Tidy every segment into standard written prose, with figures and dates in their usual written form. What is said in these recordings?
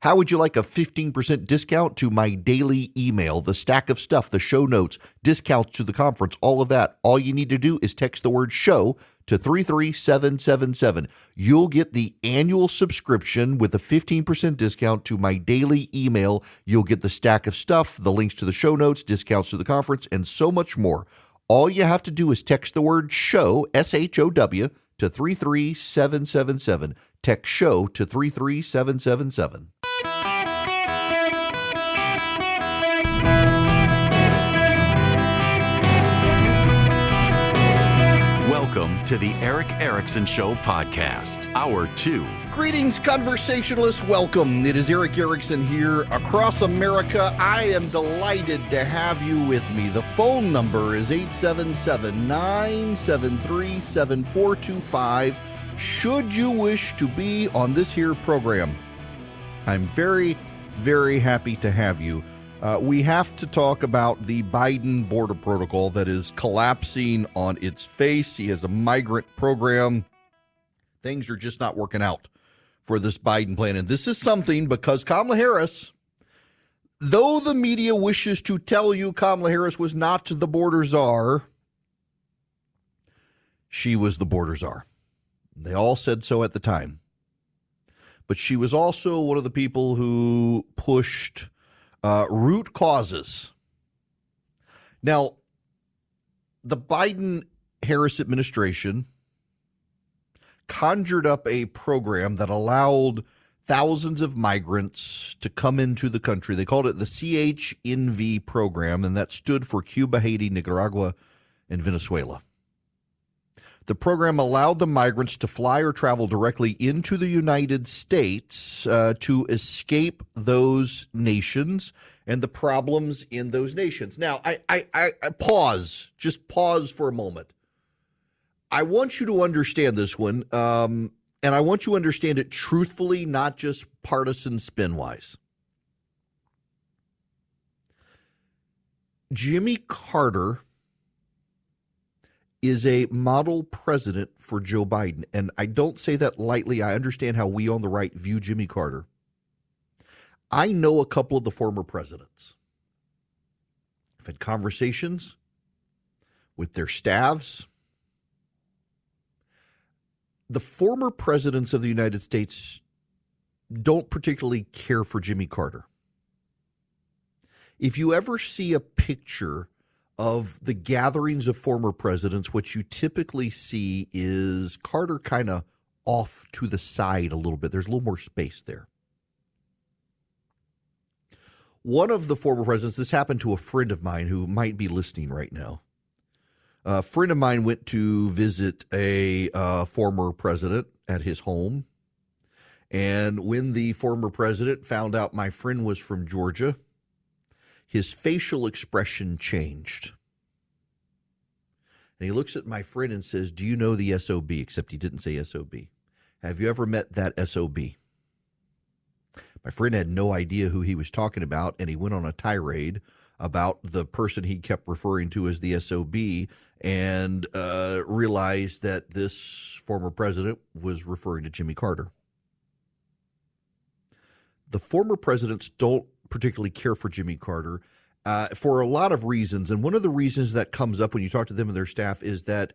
How would you like a 15% discount to my daily email, the stack of stuff, the show notes, discounts to the conference, all of that? All you need to do is text the word show to 33777. You'll get the annual subscription with a 15% discount to my daily email. You'll get the stack of stuff, the links to the show notes, discounts to the conference, and so much more. All you have to do is text the word show, SHOW, to 33777. Text show to 33777. Welcome to the Eric Erickson Show podcast, Hour 2. Greetings, conversationalists. Welcome. It is Eric Erickson here across America. I am delighted to have you with me. The phone number is 877-973-7425. Should you wish to be on this here program, I'm very, very happy to have you. We have to talk about the Biden border protocol that is collapsing on its face. He has a migrant program. Things are just not working out for this Biden plan. And this is something because Kamala Harris, though the media wishes to tell you Kamala Harris was not the border czar, she was the border czar. They all said so at the time. But she was also one of the people who pushed root causes. Now, the Biden-Harris administration conjured up a program that allowed thousands of migrants to come into the country. They called it the CHNV program, and that stood for Cuba, Haiti, Nicaragua, and Venezuela. The program allowed the migrants to fly or travel directly into the United States to escape those nations and the problems in those nations. Now, I just pause for a moment. I want you to understand this one, and I want you to understand it truthfully, not just partisan spin-wise. Jimmy Carter is a model president for Joe Biden. And I don't say that lightly. I understand how we on the right view Jimmy Carter. I know a couple of the former presidents. I've had conversations with their staffs. The former presidents of the United States don't particularly care for Jimmy Carter. If you ever see a picture of the gatherings of former presidents, what you typically see is Carter kind of off to the side a little bit. There's a little more space there. One of the former presidents, this happened to a friend of mine who might be listening right now. A friend of mine went to visit a former president at his home. And when the former president found out my friend was from Georgia, his facial expression changed. And he looks at my friend and says, "Do you know the SOB?" Except he didn't say SOB. "Have you ever met that SOB?" My friend had no idea who he was talking about, and he went on a tirade about the person he kept referring to as the SOB and realized that this former president was referring to Jimmy Carter. The former presidents don't particularly care for Jimmy Carter for a lot of reasons. And one of the reasons that comes up when you talk to them and their staff is that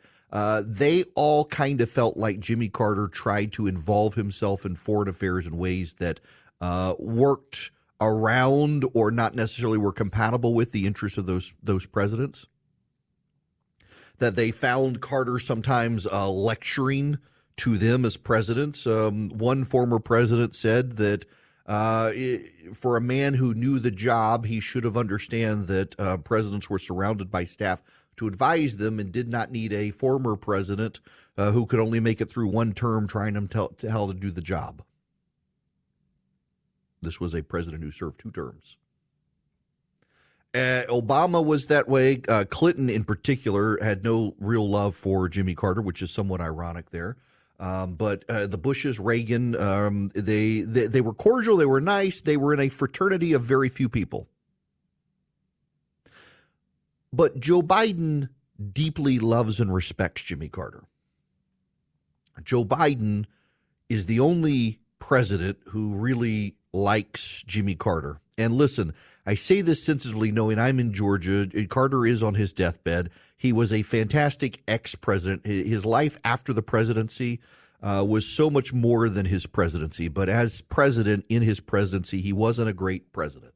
they all kind of felt like Jimmy Carter tried to involve himself in foreign affairs in ways that worked around or not necessarily were compatible with the interests of those presidents. That they found Carter sometimes lecturing to them as presidents. One former president said that for a man who knew the job, he should have understood that presidents were surrounded by staff to advise them and did not need a former president who could only make it through one term trying to tell to do the job. This was a president who served 2 terms. Obama was that way. Clinton, in particular, had no real love for Jimmy Carter, which is somewhat ironic there. But the Bushes, Reagan, they were cordial. They were nice. They were in a fraternity of very few people. But Joe Biden deeply loves and respects Jimmy Carter. Joe Biden is the only president who really likes Jimmy Carter. And listen, I say this sensitively knowing I'm in Georgia. Carter is on his deathbed. He was a fantastic ex-president. His life after the presidency was so much more than his presidency. But as president in his presidency, he wasn't a great president.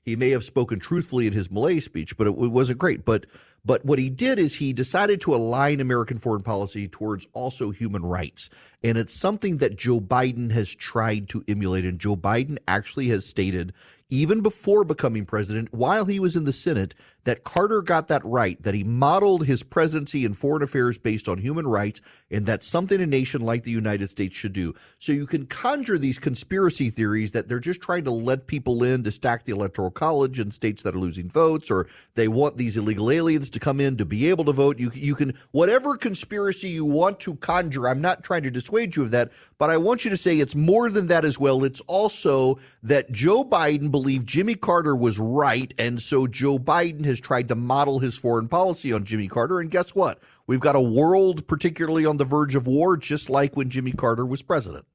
He may have spoken truthfully in his Malay speech, but it wasn't great. But what he did is he decided to align American foreign policy towards also human rights. And it's something that Joe Biden has tried to emulate. And Joe Biden actually has stated, even before becoming president, while he was in the Senate, that Carter got that right, that he modeled his presidency and foreign affairs based on human rights, and that's something a nation like the United States should do. So you can conjure these conspiracy theories that they're just trying to let people in to stack the Electoral College in states that are losing votes, or they want these illegal aliens to come in to be able to vote. You can, whatever conspiracy you want to conjure, I'm not trying to dissuade you of that, but I want you to say it's more than that as well. It's also that Joe Biden believed Jimmy Carter was right, and so Joe Biden has tried to model his foreign policy on Jimmy Carter. And guess what? We've got a world particularly on the verge of war, just like when Jimmy Carter was president.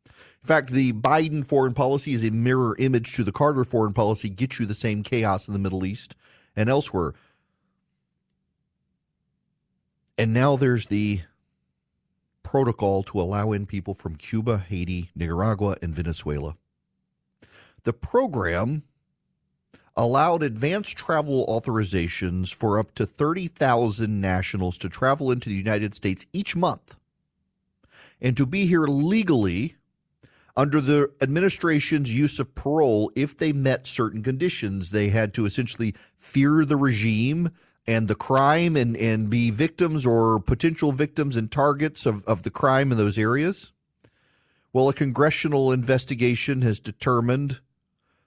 In fact, the Biden foreign policy is a mirror image to the Carter foreign policy, gets you the same chaos in the Middle East and elsewhere. And now there's the protocol to allow in people from Cuba, Haiti, Nicaragua, and Venezuela. The program allowed advanced travel authorizations for up to 30,000 nationals to travel into the United States each month and to be here legally under the administration's use of parole if they met certain conditions. They had to essentially fear the regime and the crime and be victims or potential victims and targets of the crime in those areas. Well, a congressional investigation has determined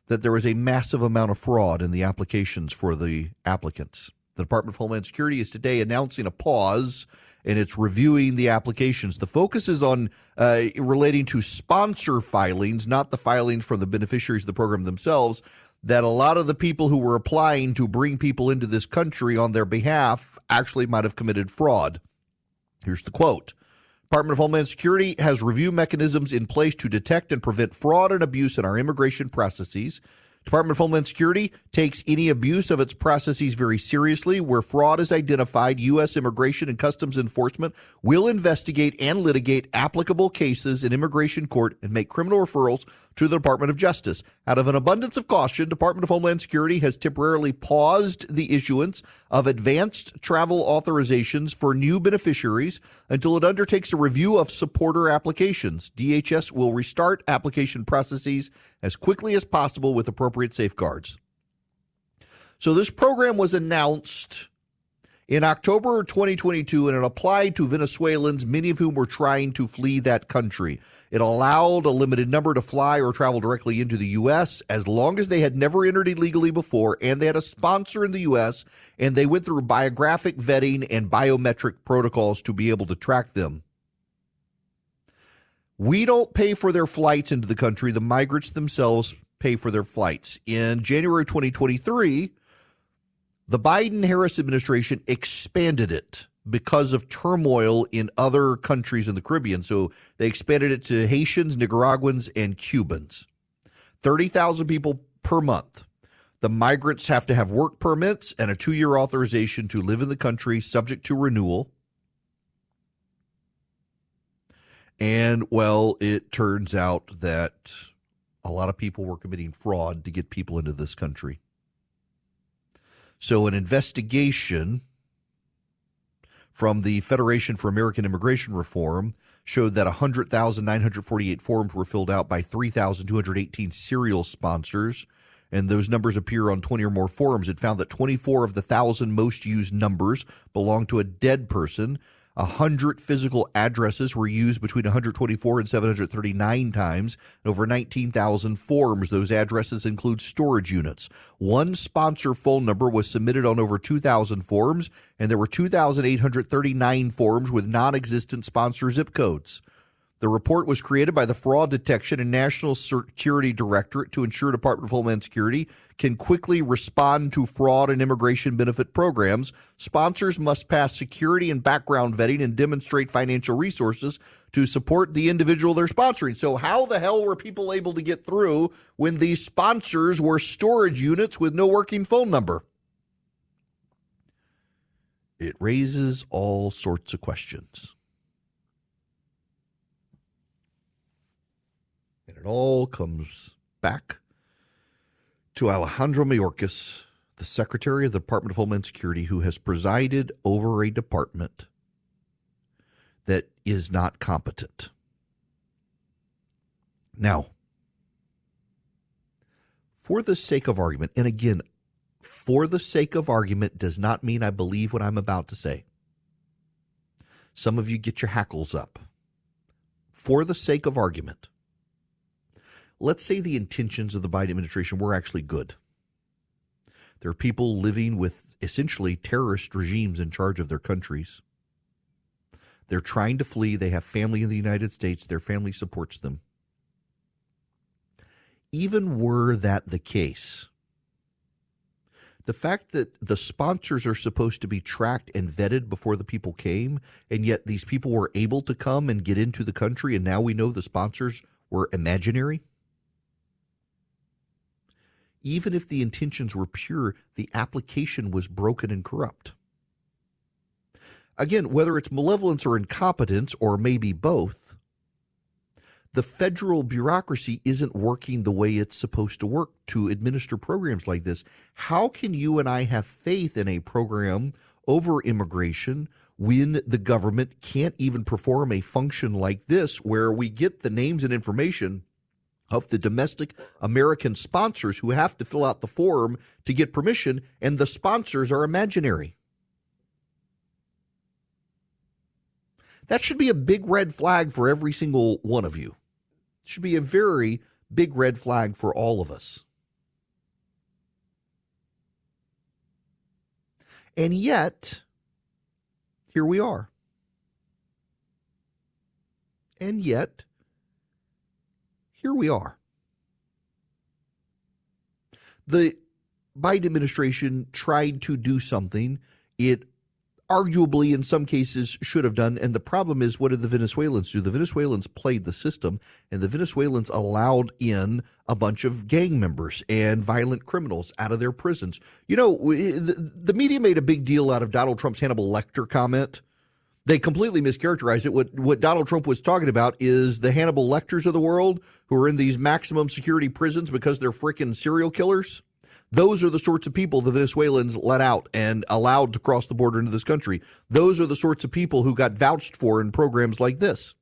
that there was a massive amount of fraud in the applications for the applicants. The Department of Homeland Security is today announcing a pause, and it's reviewing the applications. The focus is on relating to sponsor filings, not the filings from the beneficiaries of the program themselves, that a lot of the people who were applying to bring people into this country on their behalf actually might have committed fraud. Here's the quote. Department of Homeland Security has review mechanisms in place to detect and prevent fraud and abuse in our immigration processes. Department of Homeland Security takes any abuse of its processes very seriously. Where fraud is identified, U.S. Immigration and Customs Enforcement will investigate and litigate applicable cases in immigration court and make criminal referrals to the Department of Justice. Out of an abundance of caution, Department of Homeland Security has temporarily paused the issuance of advanced travel authorizations for new beneficiaries until it undertakes a review of supporter applications. DHS will restart application processes as quickly as possible with appropriate safeguards. So this program was announced in October 2022, and it applied to Venezuelans, many of whom were trying to flee that country. It allowed a limited number to fly or travel directly into the U.S. as long as they had never entered illegally before, and they had a sponsor in the U.S., and they went through biographic vetting and biometric protocols to be able to track them. We don't pay for their flights into the country. The migrants themselves pay for their flights. In January 2023, the Biden-Harris administration expanded it because of turmoil in other countries in the Caribbean. So they expanded it to Haitians, Nicaraguans, and Cubans. 30,000 people per month. The migrants have to have work permits and a 2-year authorization to live in the country subject to renewal. And, well, it turns out that a lot of people were committing fraud to get people into this country. So an investigation from the Federation for American Immigration Reform showed that 100,948 forms were filled out by 3,218 serial sponsors, and those numbers appear on 20 or more forums. It found that 24 of the 1,000 most used numbers belonged to a dead person. 100 physical addresses were used between 124 and 739 times, and over 19,000 forms. Those addresses include storage units. One sponsor phone number was submitted on over 2,000 forms, and there were 2,839 forms with non-existent sponsor zip codes. The report was created by the Fraud Detection and National Security Directorate to ensure Department of Homeland Security can quickly respond to fraud and immigration benefit programs. Sponsors must pass security and background vetting and demonstrate financial resources to support the individual they're sponsoring. So how the hell were people able to get through when these sponsors were storage units with no working phone number? It raises all sorts of questions. And it all comes back to Alejandro Mayorkas, the Secretary of the Department of Homeland Security, who has presided over a department that is not competent. Now, for the sake of argument, and again, for the sake of argument does not mean I believe what I'm about to say. Some of you get your hackles up. For the sake of argument, let's say the intentions of the Biden administration were actually good. There are people living with essentially terrorist regimes in charge of their countries. They're trying to flee. They have family in the United States. Their family supports them. Even were that the case, the fact that the sponsors are supposed to be tracked and vetted before the people came, and yet these people were able to come and get into the country, and now we know the sponsors were imaginary. Even if the intentions were pure, the application was broken and corrupt. Again, whether it's malevolence or incompetence, or maybe both, the federal bureaucracy isn't working the way it's supposed to work to administer programs like this. How can you and I have faith in a program over immigration when the government can't even perform a function like this, where we get the names and information of the domestic American sponsors who have to fill out the form to get permission, and the sponsors are imaginary? That should be a big red flag for every single one of you. It should be a very big red flag for all of us. And yet, here we are. And yet, here we are. The Biden administration tried to do something it arguably in some cases should have done, and the problem is, what did the Venezuelans do? The Venezuelans played the system, and the Venezuelans allowed in a bunch of gang members and violent criminals out of their prisons. You know, the media made a big deal out of Donald Trump's Hannibal Lecter comment. They completely mischaracterized it. What Donald Trump was talking about is the Hannibal Lecters of the world who are in these maximum security prisons because they're freaking serial killers. Those are the sorts of people the Venezuelans let out and allowed to cross the border into this country. Those are the sorts of people who got vouched for in programs like this.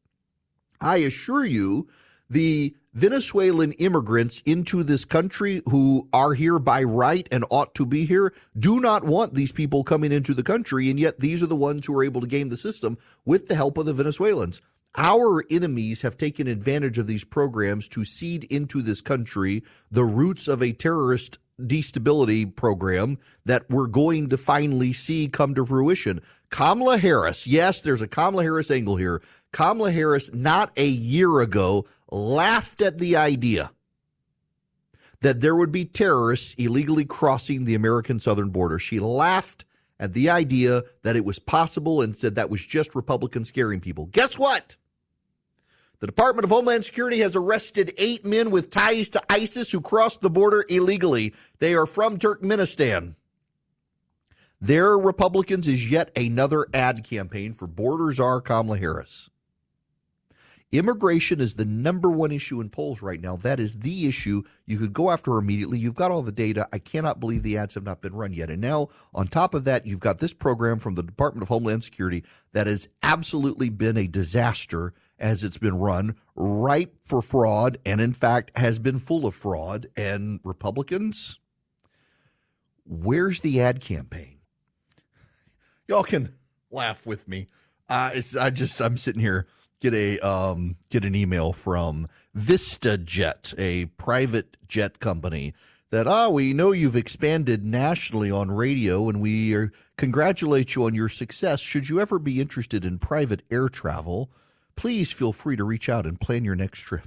I assure you, the Venezuelan immigrants into this country who are here by right and ought to be here do not want these people coming into the country, and yet these are the ones who are able to game the system with the help of the Venezuelans. Our enemies have taken advantage of these programs to seed into this country the roots of a terrorist destability program that we're going to finally see come to fruition. Kamala Harris, yes, there's a Kamala Harris angle here. Kamala Harris, not a year ago, laughed at the idea that there would be terrorists illegally crossing the American southern border. She laughed at the idea that it was possible and said that was just Republicans scaring people. Guess what? The Department of Homeland Security has arrested 8 men with ties to ISIS who crossed the border illegally. They are from Turkmenistan. Their Republicans is yet another ad campaign for border czar Kamala Harris. Immigration is the number one issue in polls right now. That is the issue. You could go after her immediately. You've got all the data. I cannot believe the ads have not been run yet. And now, on top of that, you've got this program from the Department of Homeland Security that has absolutely been a disaster as it's been run, ripe for fraud, and in fact has been full of fraud. And Republicans, where's the ad campaign? Y'all can laugh with me. I'm sitting here. Get an email from VistaJet, a private jet company, that we know you've expanded nationally on radio, and we congratulate you on your success. Should you ever be interested in private air travel, please feel free to reach out and plan your next trip.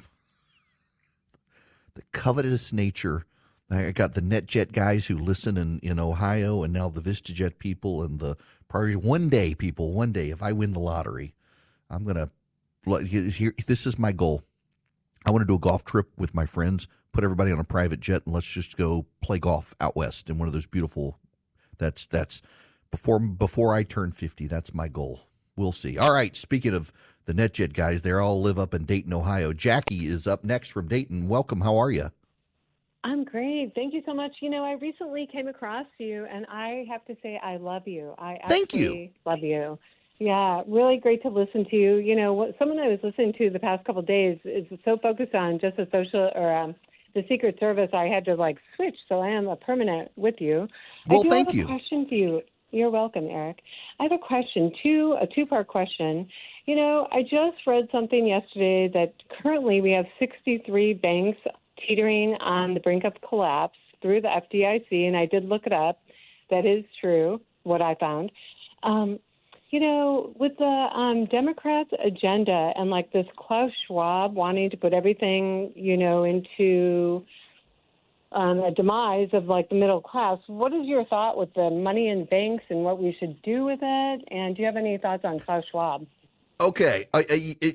The covetous nature. I got the NetJet guys who listen in Ohio, and now the VistaJet people and the priority. One day, people, one day, if I win the lottery, I'm going to, this is my goal. I want to do a golf trip with my friends, put everybody on a private jet, and let's just go play golf out west in one of those beautiful, that's before I turn 50. That's my goal. We'll see. All right, speaking of the NetJet guys, they all live up in Dayton, Ohio. Jackie is up next from Dayton. Welcome. How are you? I'm great. Thank you so much. I recently came across you, and I have to say I love you. Thank you. Love you. Yeah, really great to listen to you. Someone I was listening to the past couple of days is so focused on just the social or the Secret Service, I had to switch, so I am a permanent with you. Well, thank you. I do have a question for you. You're welcome, Eric. I have a question, a two-part question. I just read something yesterday that currently we have 63 banks teetering on the brink of collapse through the FDIC, and I did look it up. That is true, what I found. With the Democrats' agenda and this Klaus Schwab wanting to put everything, into a demise of the middle class, what is your thought with the money in banks and what we should do with it? And do you have any thoughts on Klaus Schwab? Okay,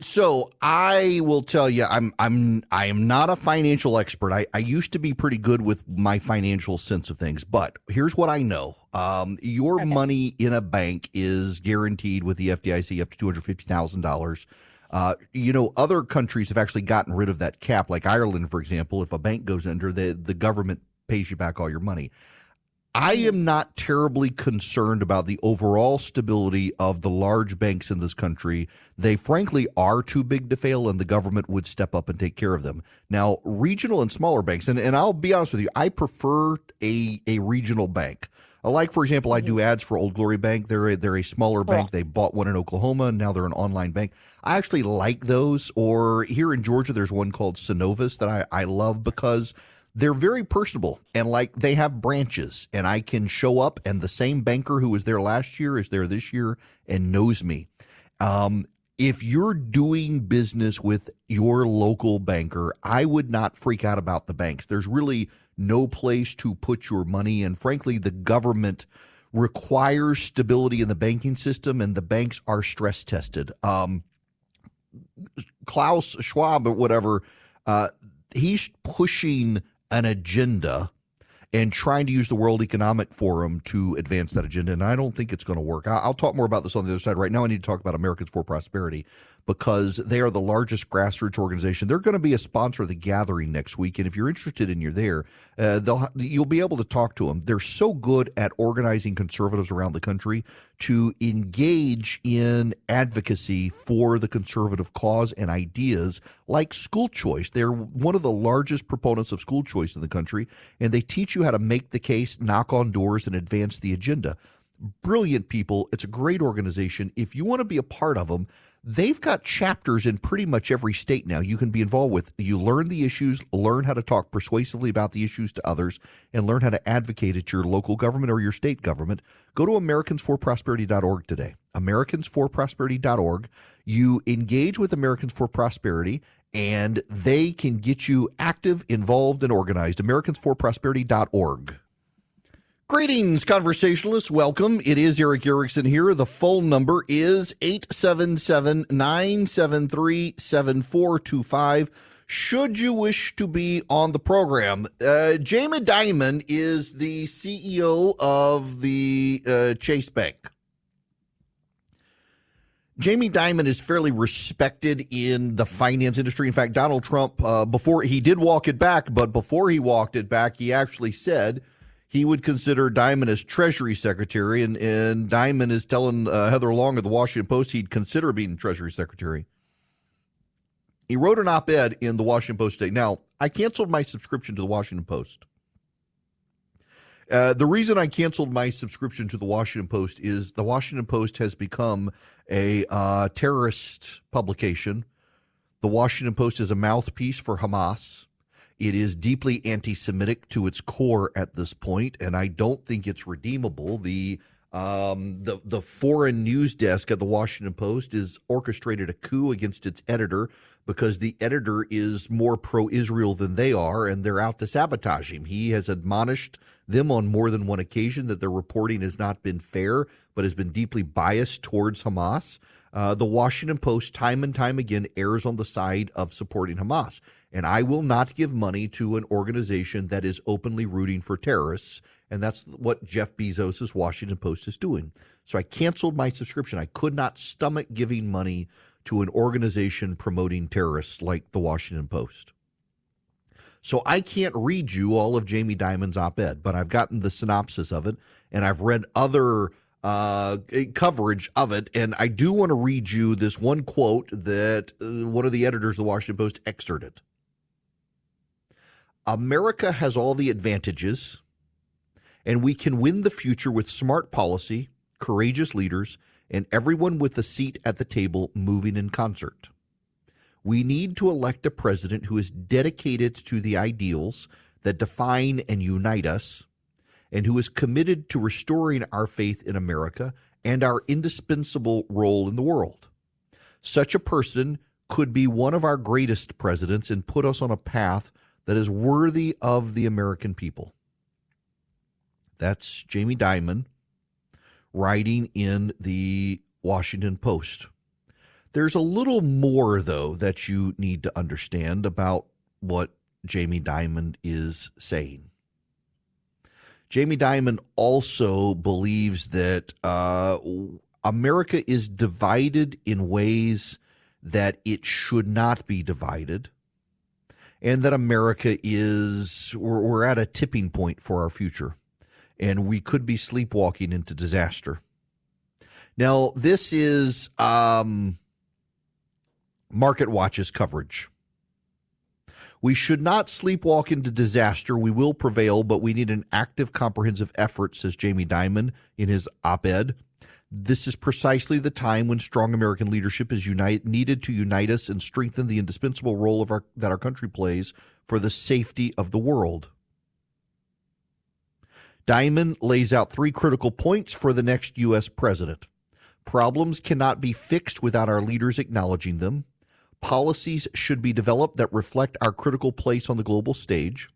so I will tell you, I am not a financial expert. I used to be pretty good with my financial sense of things, but here's what I know: your money in a bank is guaranteed with the FDIC up to $250,000. Other countries have actually gotten rid of that cap, like Ireland, for example. If a bank goes under, the government pays you back all your money. I am not terribly concerned about the overall stability of the large banks in this country. They frankly are too big to fail, and the government would step up and take care of them. Now, regional and smaller banks, and I'll be honest with you, I prefer a regional bank. Like, for example, I do ads for Old Glory Bank. They're a smaller bank. They bought one in Oklahoma, and now they're an online bank. I actually like those. Or here in Georgia, there's one called Synovus that I love because they're very personable, and they have branches, and I can show up, and the same banker who was there last year is there this year and knows me. If you're doing business with your local banker, I would not freak out about the banks. There's really no place to put your money, and frankly, the government requires stability in the banking system, and the banks are stress tested. Klaus Schwab or whatever, he's pushing an agenda and trying to use the World Economic Forum to advance that agenda, and I don't think it's going to work. I'll talk more about this on the other side. Right now I need to talk about Americans for Prosperity because they are the largest grassroots organization. They're going to be a sponsor of the gathering next week, and if you're interested and you're there, you'll be able to talk to them. They're so good at organizing conservatives around the country to engage in advocacy for the conservative cause and ideas like school choice. They're one of the largest proponents of school choice in the country, and they teach you how to make the case, knock on doors, and advance the agenda. Brilliant people. It's a great organization. If you want to be a part of them, they've got chapters in pretty much every state now you can be involved with. You learn the issues, learn how to talk persuasively about the issues to others, and learn how to advocate at your local government or your state government. Go to americansforprosperity.org today. americansforprosperity.org. You engage with Americans for Prosperity, and they can get you active, involved, and organized. americansforprosperity.org. Greetings, conversationalists. Welcome. It is Eric Erickson here. The phone number is 877-973-7425. Should you wish to be on the program, Jamie Dimon is the CEO of the Chase Bank. Jamie Dimon is fairly respected in the finance industry. In fact, Donald Trump, before he did walk it back, but before he walked it back, he actually said he would consider Dimon as Treasury Secretary, and Dimon is telling Heather Long of the Washington Post he'd consider being Treasury Secretary. He wrote an op-ed in the Washington Post today. Now, I canceled my subscription to the Washington Post. The reason I canceled my subscription to the Washington Post is the Washington Post has become a terrorist publication. The Washington Post is a mouthpiece for Hamas. It is deeply anti-Semitic to its core at this point, and I don't think it's redeemable. The The foreign news desk at the Washington Post has orchestrated a coup against its editor because the editor is more pro-Israel than they are, and they're out to sabotage him. He has admonished them on more than one occasion that their reporting has not been fair, but has been deeply biased towards Hamas. The Washington Post, time and time again, errs on the side of supporting Hamas. And I will not give money to an organization that is openly rooting for terrorists. And that's what Jeff Bezos' Washington Post is doing. So I canceled my subscription. I could not stomach giving money to an organization promoting terrorists like the Washington Post. So I can't read you all of Jamie Dimon's op-ed, but I've gotten the synopsis of it, and I've read other coverage of it, and I do want to read you this one quote that one of the editors of the Washington Post excerpted. America has all the advantages, and we can win the future with smart policy, courageous leaders, and everyone with a seat at the table moving in concert. We need to elect a president who is dedicated to the ideals that define and unite us, and who is committed to restoring our faith in America and our indispensable role in the world. Such a person could be one of our greatest presidents and put us on a path that is worthy of the American people. That's Jamie Dimon writing in the Washington Post. There's a little more, though, that you need to understand about what Jamie Dimon is saying. Jamie Dimon also believes that America is divided in ways that it should not be divided, and that America we're at a tipping point for our future, and we could be sleepwalking into disaster. Now, this is Market Watch's coverage. We should not sleepwalk into disaster. We will prevail, but we need an active, comprehensive effort, says Jamie Dimon in his op-ed. This is precisely the time when strong American leadership is needed to unite us and strengthen the indispensable role that our country plays for the safety of the world. Dimon lays out 3 critical points for the next U.S. president. Problems cannot be fixed without our leaders acknowledging them. Policies should be developed that reflect our critical place on the global stage.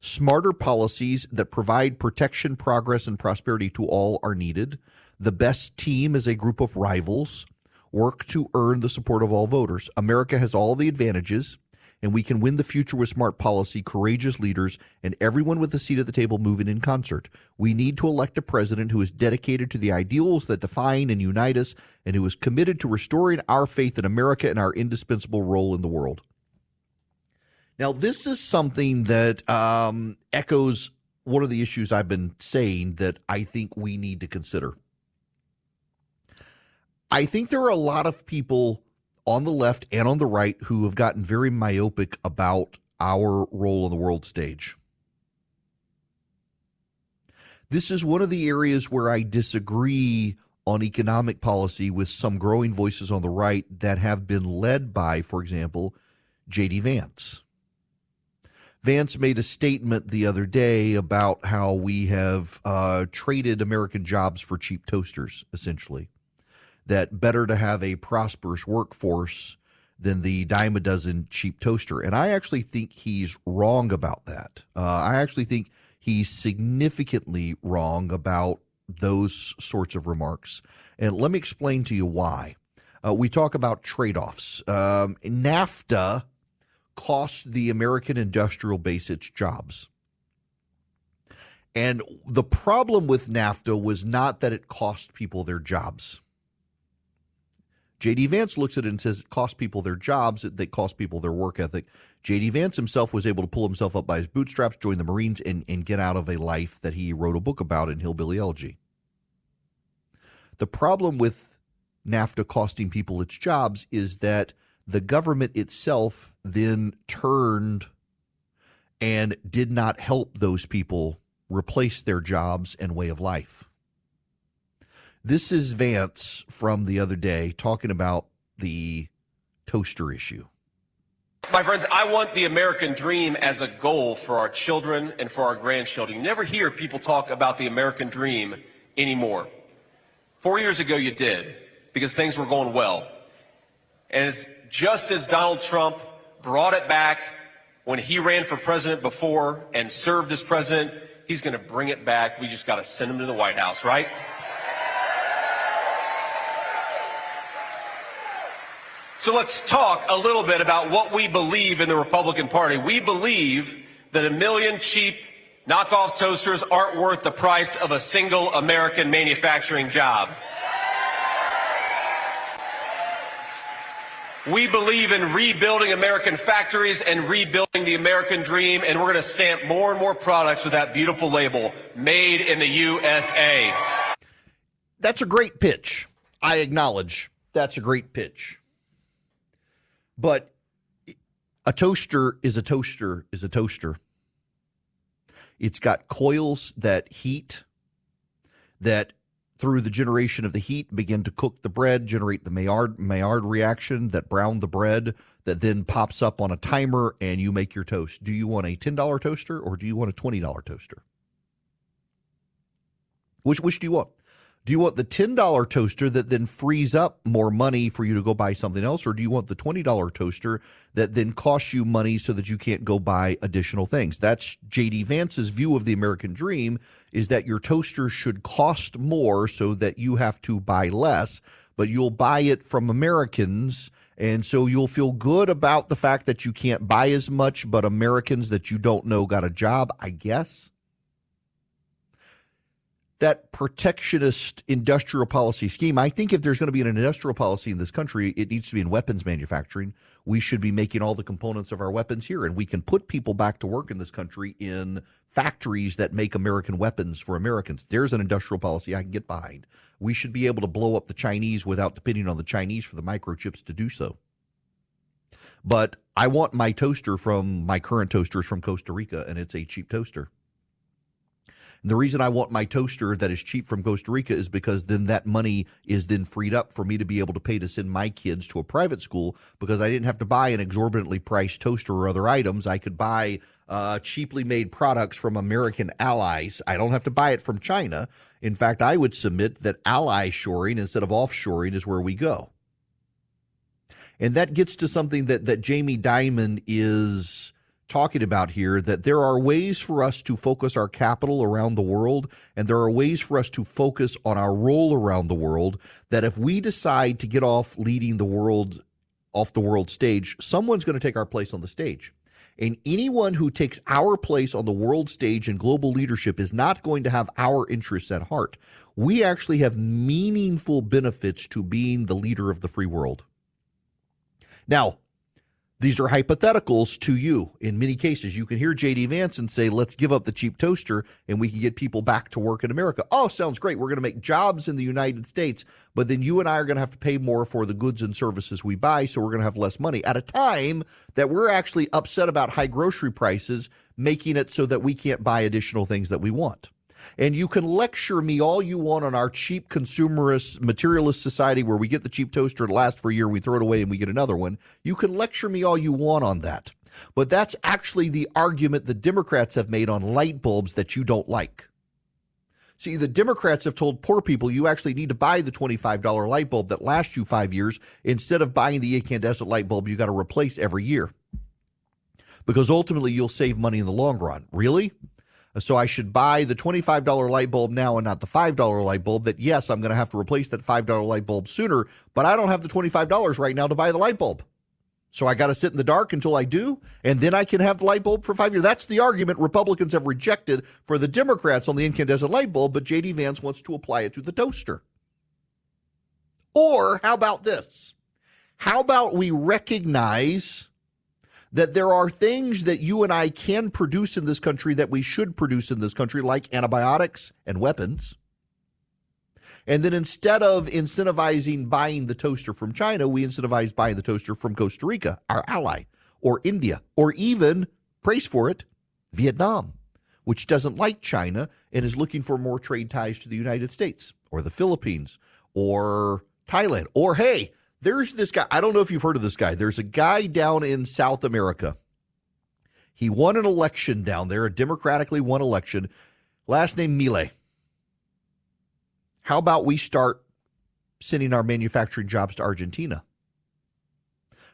Smarter policies that provide protection, progress, and prosperity to all are needed. The best team is a group of rivals. Work to earn the support of all voters. America has all the advantages, and we can win the future with smart policy, courageous leaders, and everyone with a seat at the table moving in concert. We need to elect a president who is dedicated to the ideals that define and unite us, and who is committed to restoring our faith in America and our indispensable role in the world. Now, this is something that echoes one of the issues I've been saying that I think we need to consider. I think there are a lot of people on the left and on the right who have gotten very myopic about our role on the world stage. This is one of the areas where I disagree on economic policy with some growing voices on the right that have been led by, for example, J.D. Vance. Vance made a statement the other day about how we have traded American jobs for cheap toasters, essentially. That better to have a prosperous workforce than the dime a dozen cheap toaster. And I actually think he's wrong about that. I actually think he's significantly wrong about those sorts of remarks. And let me explain to you why. We talk about trade-offs. NAFTA cost the American industrial base its jobs. And the problem with NAFTA was not that it cost people their jobs. J.D. Vance looks at it and says it cost people their jobs, it cost people their work ethic. J.D. Vance himself was able to pull himself up by his bootstraps, join the Marines, and get out of a life that he wrote a book about in Hillbilly Elegy. The problem with NAFTA costing people its jobs is that the government itself then turned and did not help those people replace their jobs and way of life. This is Vance from the other day talking about the toaster issue. My friends, I want the American dream as a goal for our children and for our grandchildren. You never hear people talk about the American dream anymore. 4 years ago, you did, because things were going well. And it's just as Donald Trump brought it back when he ran for president before and served as president, he's going to bring it back. We just got to send him to the White House, right? So let's talk a little bit about what we believe in the Republican Party. We believe that 1 million cheap knockoff toasters aren't worth the price of a single American manufacturing job. We believe in rebuilding American factories and rebuilding the American dream, and we're going to stamp more and more products with that beautiful label, Made in the USA. That's a great pitch. I acknowledge that's a great pitch. But a toaster is a toaster is a toaster. It's got coils that heat, that through the generation of the heat begin to cook the bread, generate the Maillard reaction that brown the bread, that then pops up on a timer and you make your toast. Do you want a $10 toaster or do you want a $20 toaster? Which do you want? Do you want the $10 toaster that then frees up more money for you to go buy something else, or do you want the $20 toaster that then costs you money so that you can't go buy additional things? That's J.D. Vance's view of the American dream, is that your toaster should cost more so that you have to buy less, but you'll buy it from Americans, and so you'll feel good about the fact that you can't buy as much, but Americans that you don't know got a job, I guess. That protectionist industrial policy scheme, I think if there's going to be an industrial policy in this country, it needs to be in weapons manufacturing. We should be making all the components of our weapons here, and we can put people back to work in this country in factories that make American weapons for Americans. There's an industrial policy I can get behind. We should be able to blow up the Chinese without depending on the Chinese for the microchips to do so. But I want my toaster from my current toasters from Costa Rica, and it's a cheap toaster. And the reason I want my toaster that is cheap from Costa Rica is because then that money is then freed up for me to be able to pay to send my kids to a private school, because I didn't have to buy an exorbitantly priced toaster or other items. I could buy cheaply made products from American allies. I don't have to buy it from China. In fact, I would submit that ally shoring instead of offshoring is where we go. And that gets to something that Jamie Dimon is talking about here, that there are ways for us to focus our capital around the world, and there are ways for us to focus on our role around the world, that if we decide to get off leading the world off the world stage, someone's going to take our place on the stage. And anyone who takes our place on the world stage in global leadership is not going to have our interests at heart. We actually have meaningful benefits to being the leader of the free world. Now, these are hypotheticals to you. In many cases, you can hear J.D. Vance and say, let's give up the cheap toaster and we can get people back to work in America. Oh, sounds great. We're going to make jobs in the United States, but then you and I are going to have to pay more for the goods and services we buy, so we're going to have less money at a time that we're actually upset about high grocery prices, making it so that we can't buy additional things that we want. And you can lecture me all you want on our cheap consumerist materialist society where we get the cheap toaster, it lasts for a year, we throw it away and we get another one. You can lecture me all you want on that. But that's actually the argument the Democrats have made on light bulbs that you don't like. See, the Democrats have told poor people you actually need to buy the $25 light bulb that lasts you 5 years instead of buying the incandescent light bulb you got to replace every year. Because ultimately you'll save money in the long run. Really? So I should buy the $25 light bulb now and not the $5 light bulb that, yes, I'm going to have to replace that $5 light bulb sooner, but I don't have the $25 right now to buy the light bulb. So I got to sit in the dark until I do, and then I can have the light bulb for 5 years. That's the argument Republicans have rejected for the Democrats on the incandescent light bulb, but J.D. Vance wants to apply it to the toaster. Or how about this? How about we recognize that there are things that you and I can produce in this country that we should produce in this country, like antibiotics and weapons. And then instead of incentivizing buying the toaster from China, we incentivize buying the toaster from Costa Rica, our ally, or India, or even, praise for it, Vietnam, which doesn't like China and is looking for more trade ties to the United States, or the Philippines, or Thailand, or hey, there's this guy. I don't know if you've heard of this guy. There's a guy down in South America. He won an election down there, a democratically won election. Last name Milei. How about we start sending our manufacturing jobs to Argentina.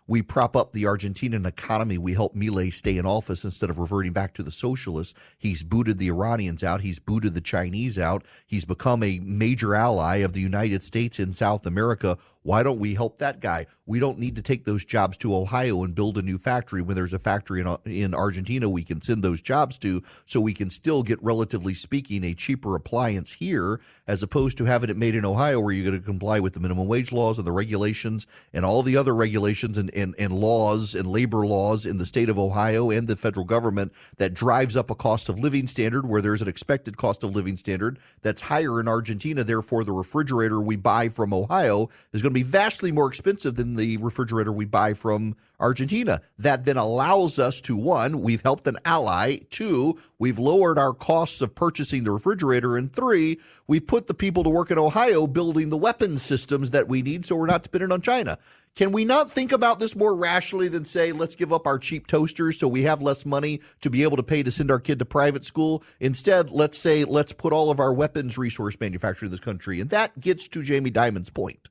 We prop up the Argentinian economy. We help Milei stay in office instead of reverting back to the socialists. He's booted the Iranians out. He's booted the Chinese out. He's become a major ally of the United States in South America. Why don't we help that guy? We don't need to take those jobs to Ohio and build a new factory. When there's a factory in Argentina, we can send those jobs to, so we can still get, relatively speaking, a cheaper appliance here, as opposed to having it made in Ohio, where you're going to comply with the minimum wage laws and the regulations and all the other regulations and laws and labor laws in the state of Ohio and the federal government that drives up a cost of living standard where there's an expected cost of living standard that's higher in Argentina. Therefore, the refrigerator we buy from Ohio is going to be vastly more expensive than the refrigerator we buy from Argentina. That then allows us to, one, we've helped an ally. Two, we've lowered our costs of purchasing the refrigerator. And three, we put the people to work in Ohio building the weapons systems that we need, so we're not dependent on China. Can we not think about this more rationally than say, let's give up our cheap toasters so we have less money to be able to pay to send our kid to private school? Instead, let's say, let's put all of our weapons resource manufacturing in this country. And that gets to Jamie Dimon's point.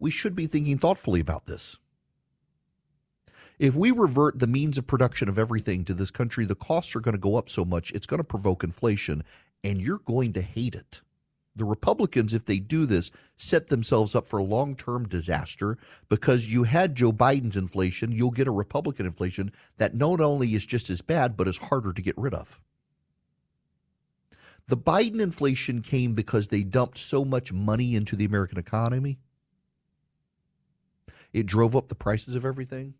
We should be thinking thoughtfully about this. If we revert the means of production of everything to this country, the costs are going to go up so much, it's going to provoke inflation, and you're going to hate it. The Republicans, if they do this, set themselves up for long-term disaster, because you had Joe Biden's inflation, you'll get a Republican inflation that not only is just as bad, but is harder to get rid of. The Biden inflation came because they dumped so much money into the American economy. It drove up the prices of everything.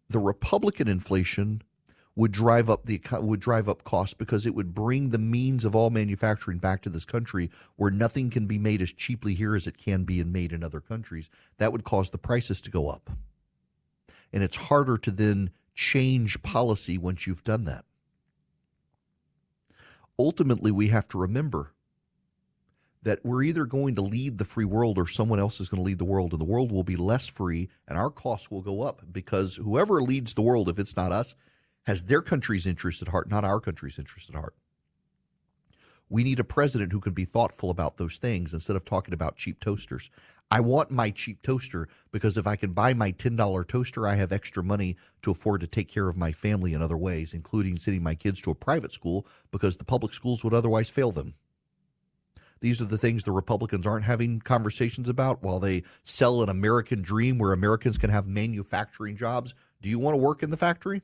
The Republican inflation would drive up costs because it would bring the means of all manufacturing back to this country, where nothing can be made as cheaply here as it can be made in other countries. That would cause the prices to go up. And it's harder to then change policy once you've done that. Ultimately, we have to remember that we're either going to lead the free world or someone else is going to lead the world, and the world will be less free and our costs will go up, because whoever leads the world, if it's not us, has their country's interest at heart, not our country's interest at heart. We need a president who can be thoughtful about those things instead of talking about cheap toasters. I want my cheap toaster because if I can buy my $10 toaster, I have extra money to afford to take care of my family in other ways, including sending my kids to a private school because the public schools would otherwise fail them. These are the things the Republicans aren't having conversations about while they sell an American dream where Americans can have manufacturing jobs. Do you want to work in the factory?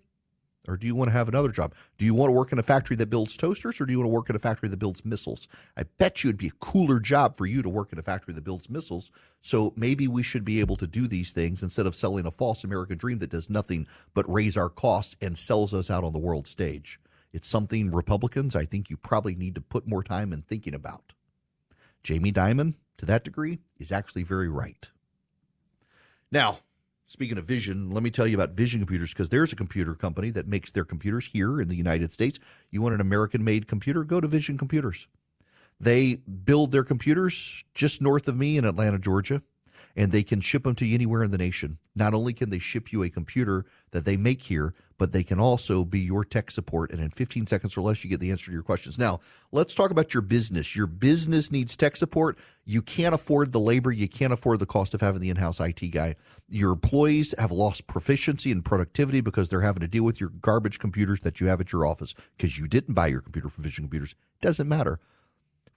Or do you want to have another job? Do you want to work in a factory that builds toasters, or do you want to work in a factory that builds missiles? I bet you it'd be a cooler job for you to work in a factory that builds missiles. So maybe we should be able to do these things instead of selling a false American dream that does nothing but raise our costs and sells us out on the world stage. It's something, Republicans, I think you probably need to put more time in thinking about. Jamie Dimon, to that degree, is actually very right. Now, speaking of vision, let me tell you about Vision Computers, because there's a computer company that makes their computers here in the United States. You want an American-made computer? Go to Vision Computers. They build their computers just north of me in Atlanta, Georgia, and they can ship them to you anywhere in the nation. Not only can they ship you a computer that they make here, but they can also be your tech support, and in 15 seconds or less, you get the answer to your questions. Now, let's talk about your business. Your business needs tech support. You can't afford the labor. You can't afford the cost of having the in-house IT guy. Your employees have lost proficiency and productivity because they're having to deal with your garbage computers that you have at your office because you didn't buy your computer from Vision Computers. Doesn't matter.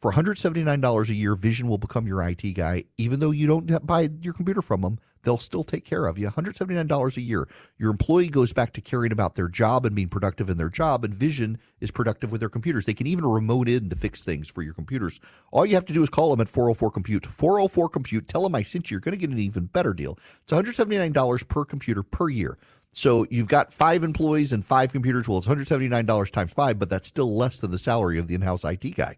For $179 a year, Vision will become your IT guy. Even though you don't buy your computer from them, they'll still take care of you. $179 a year. Your employee goes back to caring about their job and being productive in their job, and Vision is productive with their computers. They can even remote in to fix things for your computers. All you have to do is call them at 404-COMPUTE. 404-COMPUTE. Tell them I sent you. You're going to get an even better deal. It's $179 per computer per year. So you've got 5 employees and 5 computers. Well, it's $179 times 5, but that's still less than the salary of the in-house IT guy.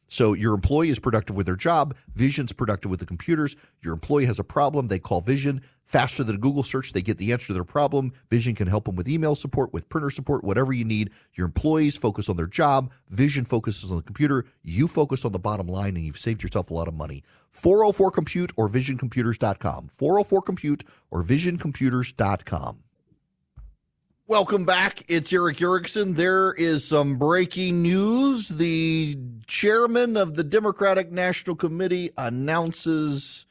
So your employee is productive with their job. Vision's productive with the computers. Your employee has a problem. They call Vision. Faster than a Google search, they get the answer to their problem. Vision can help them with email support, with printer support, whatever you need. Your employees focus on their job. Vision focuses on the computer. You focus on the bottom line, and you've saved yourself a lot of money. 404-COMPUTE or visioncomputers.com. 404-COMPUTE or visioncomputers.com. Welcome back. It's Eric Erickson. There is some breaking news. The chairman of the Democratic National Committee announces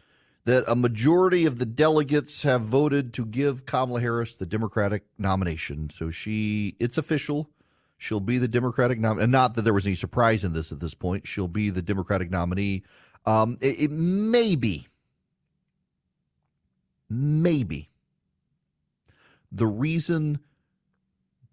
that a majority of the delegates have voted to give Kamala Harris the Democratic nomination. So it's official. She'll be the Democratic nominee. And not that there was any surprise in this at this point. She'll be the Democratic nominee. It may be the reason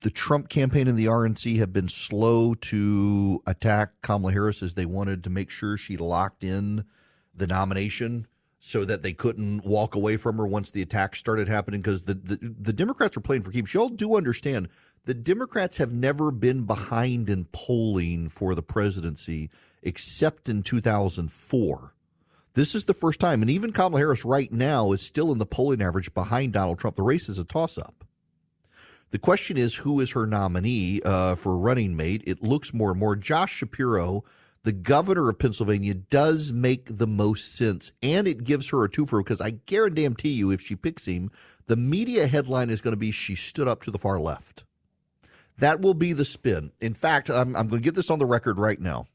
the Trump campaign and the RNC have been slow to attack Kamala Harris is they wanted to make sure she locked in the nomination so that they couldn't walk away from her once the attacks started happening, because the Democrats are playing for keeps. Y'all do understand the Democrats have never been behind in polling for the presidency except in 2004. This is the first time, and even Kamala Harris right now is still in the polling average behind Donald Trump. The race is a toss-up. The question is, who is her nominee for running mate? It looks more and more. Josh Shapiro, the governor of Pennsylvania, does make the most sense, and it gives her a twofer, because I guarantee you if she picks him, the media headline is going to be she stood up to the far left. That will be the spin. In fact, I'm going to get this on the record right now.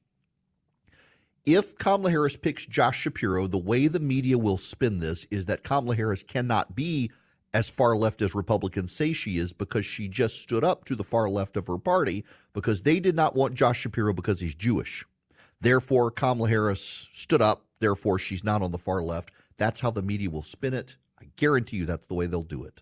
If Kamala Harris picks Josh Shapiro, the way the media will spin this is that Kamala Harris cannot be as far left as Republicans say she is, because she just stood up to the far left of her party because they did not want Josh Shapiro because he's Jewish. Therefore, Kamala Harris stood up. Therefore, she's not on the far left. That's how the media will spin it. I guarantee you that's the way they'll do it.